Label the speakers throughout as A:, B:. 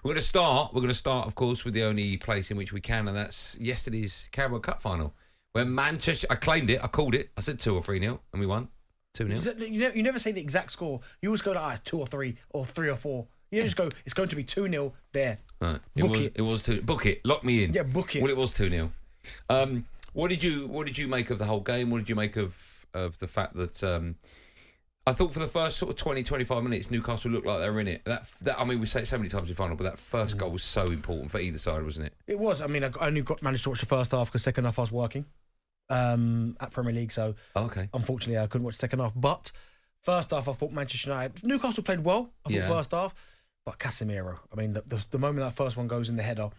A: We're going to start, of course, with the only place in which we can, and that's yesterday's Carabao Cup final, where Manchester... I claimed it. I called it. I said 2 or 3-0, and we won 2-0.
B: You never say the exact score. You always go like, it's 2 or 3, or 3 or 4. You just go, it's going to be 2-0 there.
A: Right.
B: It
A: was 2. Book it. Lock me in.
B: Yeah, book it.
A: Well, it was 2-0. What did you make of the whole game? What did you make of the fact that I thought for the first sort of 20, 25 minutes, Newcastle looked like they were in it. That I mean, we say it so many times in the final, but that first goal was so important for either side, wasn't it?
B: It was. I mean, I only managed to watch the first half because second half I was working at Premier League, so unfortunately I couldn't watch the second half. But first half, I thought Manchester United... Newcastle played well, I thought, first half. But Casemiro, I mean, the moment that first one goes in the header,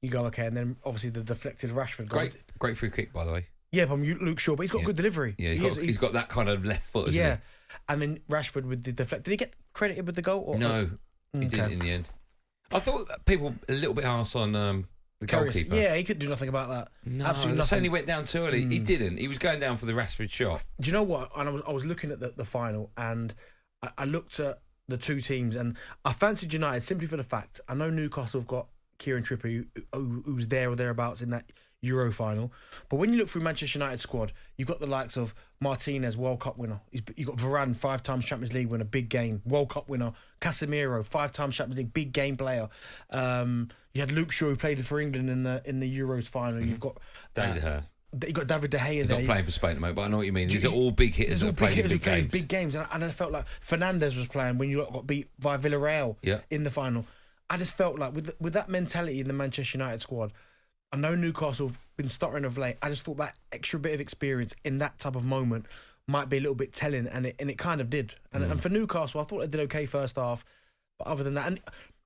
B: you go, okay, and then obviously the deflected Rashford goal.
A: Great free kick, by the way.
B: Yeah, from Luke Shaw, but he's got good delivery.
A: Yeah, he's got that kind of left foot, hasn't he?
B: And then Rashford with the deflect. Did he get credited with the goal? Or?
A: No, he didn't in the end. I thought people a little bit harsh on the goalkeeper.
B: Yeah, he couldn't do nothing about that.
A: No,
B: absolutely nothing.
A: Only went down too early. He didn't. He was going down for the Rashford shot.
B: Do you know what? And I was looking at the final, and I looked at the two teams, and I fancied United simply for the fact I know Newcastle have got Kieran Trippier, who's there or thereabouts in that Euro final. But when you look through Manchester United squad, you've got the likes of Martinez, World Cup winner. You've got Varane, 5 times Champions League winner, big game, World Cup winner. Casemiro, 5 times Champions League, big game player. You had Luke Shaw, who played for England in the Euros final. You've got
A: David De Gea.
B: You got David De Gea
A: He's
B: there.
A: not playing for Spain at the moment, but I know what you mean. These are all big hitters that are playing in big games.
B: And I felt like Fernandes was playing when you got beat by Villarreal in the final. I just felt like with that mentality in the Manchester United squad, I know Newcastle have been stuttering of late. I just thought that extra bit of experience in that type of moment might be a little bit telling, and it kind of did. And for Newcastle, I thought they did okay first half, but other than that, and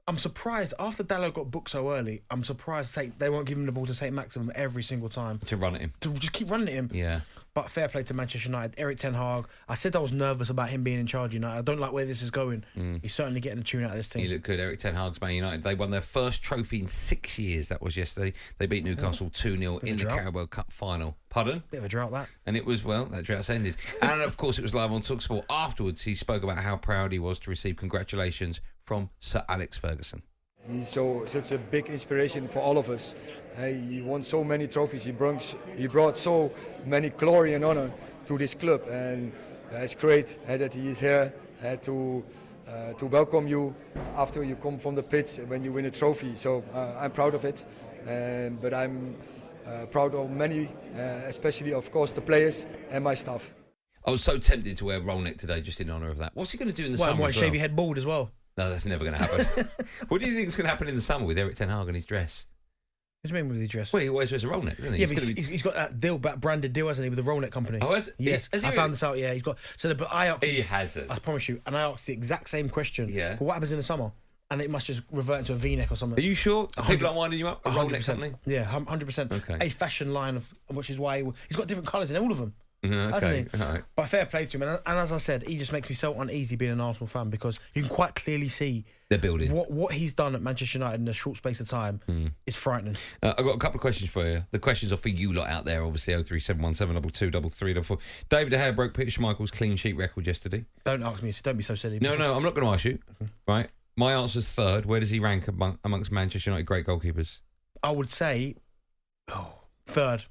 B: I'm surprised after Dalot got booked so early. I'm surprised they won't give him the ball to St. Maximum every single time
A: to run at him,
B: to just keep running at him.
A: Yeah.
B: But fair play to Manchester United. Erik Ten Hag. I said I was nervous about him being in charge of United. I don't like where this is going. He's certainly getting a tune out of this team.
A: He looked good. Erik Ten Hag's Man United. They won their first trophy in 6 years. That was yesterday. They beat Newcastle 2-0 in the Carabao Cup final. Pardon?
B: Bit of a drought, that.
A: And it was, that drought's ended. And of course, it was live on talkSPORT. Afterwards, he spoke about how proud he was to receive congratulations from Sir Alex Ferguson.
C: He's such a big inspiration for all of us. He won so many trophies. He brought so many glory and honor to this club, and it's great that he is here to welcome you after you come from the pitch when you win a trophy. So I'm proud of it, but I'm proud of many, especially of course the players and my staff.
A: I was so tempted to wear roll neck today just in honour of that. What's he going to do in the summer?
B: Shave your head bald as well?
A: No, that's never going to happen. What do you think is going to happen in the summer with Erik Ten Hag and his dress?
B: What do you mean with his dress?
A: Well, he always wears a roll neck, doesn't he?
B: Yeah, but he's got that deal, that branded deal, hasn't he, with the roll neck company?
A: Oh,
B: yes. I found this out, He's got... But I asked...
A: He hasn't.
B: I promise you. And I asked the exact same question.
A: Yeah.
B: But what happens in the summer? And it must just revert into a V-neck or something.
A: Are you sure? People aren't winding you up? A roll neck something?
B: Yeah, 100%.
A: Okay.
B: A fashion line, which is why he's got different colours in all of them.
A: Okay.
B: Hasn't he? Right. But fair play to him. And as I said, he just makes me so uneasy being an Arsenal fan because you can quite clearly see
A: they're building.
B: What he's done at Manchester United in a short space of time is frightening.
A: I've got a couple of questions for you. The questions are for you lot out there, obviously. 03717 223334. David De Gea broke Peter Schmeichel's clean sheet record yesterday.
B: Don't ask me. Don't be so silly.
A: No, I'm not going to ask you. Right. My answer's third. Where does he rank amongst Manchester United great goalkeepers?
B: I would say third.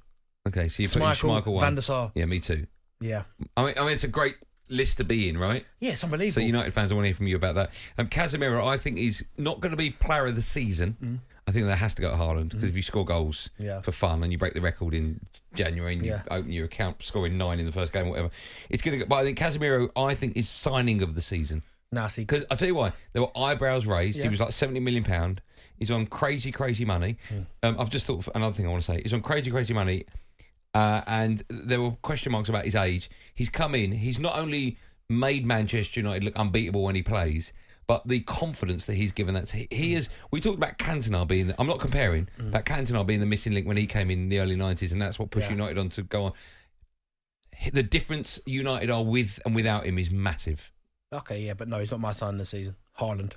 A: Okay, so you put Schmeichel 1.
B: Van Der Sar.
A: Yeah, me too.
B: Yeah.
A: I mean, it's a great list to be in, right?
B: Yeah, it's unbelievable.
A: So United fans, I want to hear from you about that. Casemiro, I think he's not going to be player of the season. I think that has to go to Haaland because if you score goals for fun and you break the record in January and you open your account scoring 9 in the first game or whatever, it's going to go. But I think Casemiro, is signing of the season.
B: Nasty.
A: Because I'll tell you why. There were eyebrows raised. He was like £70 million. He's on crazy, crazy money. I've just thought of another thing I want to say. He's on crazy, crazy money. And there were question marks about his age. He's come in. He's not only made Manchester United look unbeatable when he plays, but the confidence that he's given that. He is. We talked about Cantona being. I'm not comparing, but Cantona being the missing link when he came in the early 90s, and that's what pushed United on to go on. The difference United are with and without him is massive.
B: Okay, yeah, but no, he's not my sign of the season. Haaland.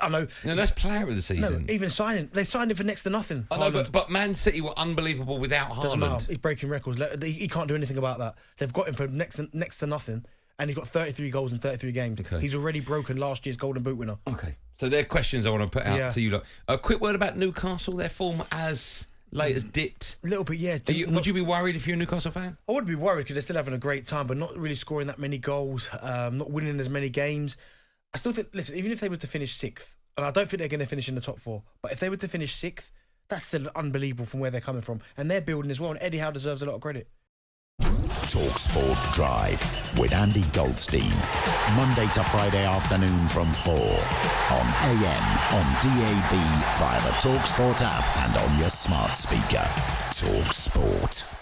B: I know.
A: No, that's player of the season.
B: No, even signing. They signed him for next to nothing.
A: I know, but Man City were unbelievable without Haaland.
B: Doesn't matter. He's breaking records. He can't do anything about that. They've got him for next to nothing, and he's got 33 goals in 33 games.
A: Okay.
B: He's already broken last year's Golden Boot winner.
A: Okay. So they're questions I want to put out to you lot. A quick word about Newcastle, their form as late as dipped.
B: A little bit, yeah.
A: Would you be worried if you're a Newcastle fan?
B: I would be worried because they're still having a great time, but not really scoring that many goals, not winning as many games. I still think, listen, even if they were to finish 6th, and I don't think they're going to finish in the top 4, but if they were to finish 6th, that's still unbelievable from where they're coming from. And they're building as well, and Eddie Howe deserves a lot of credit.
D: talkSPORT Drive with Andy Goldstein. Monday to Friday afternoon from 4 on AM, on DAB, via the talkSPORT app and on your smart speaker. talkSPORT.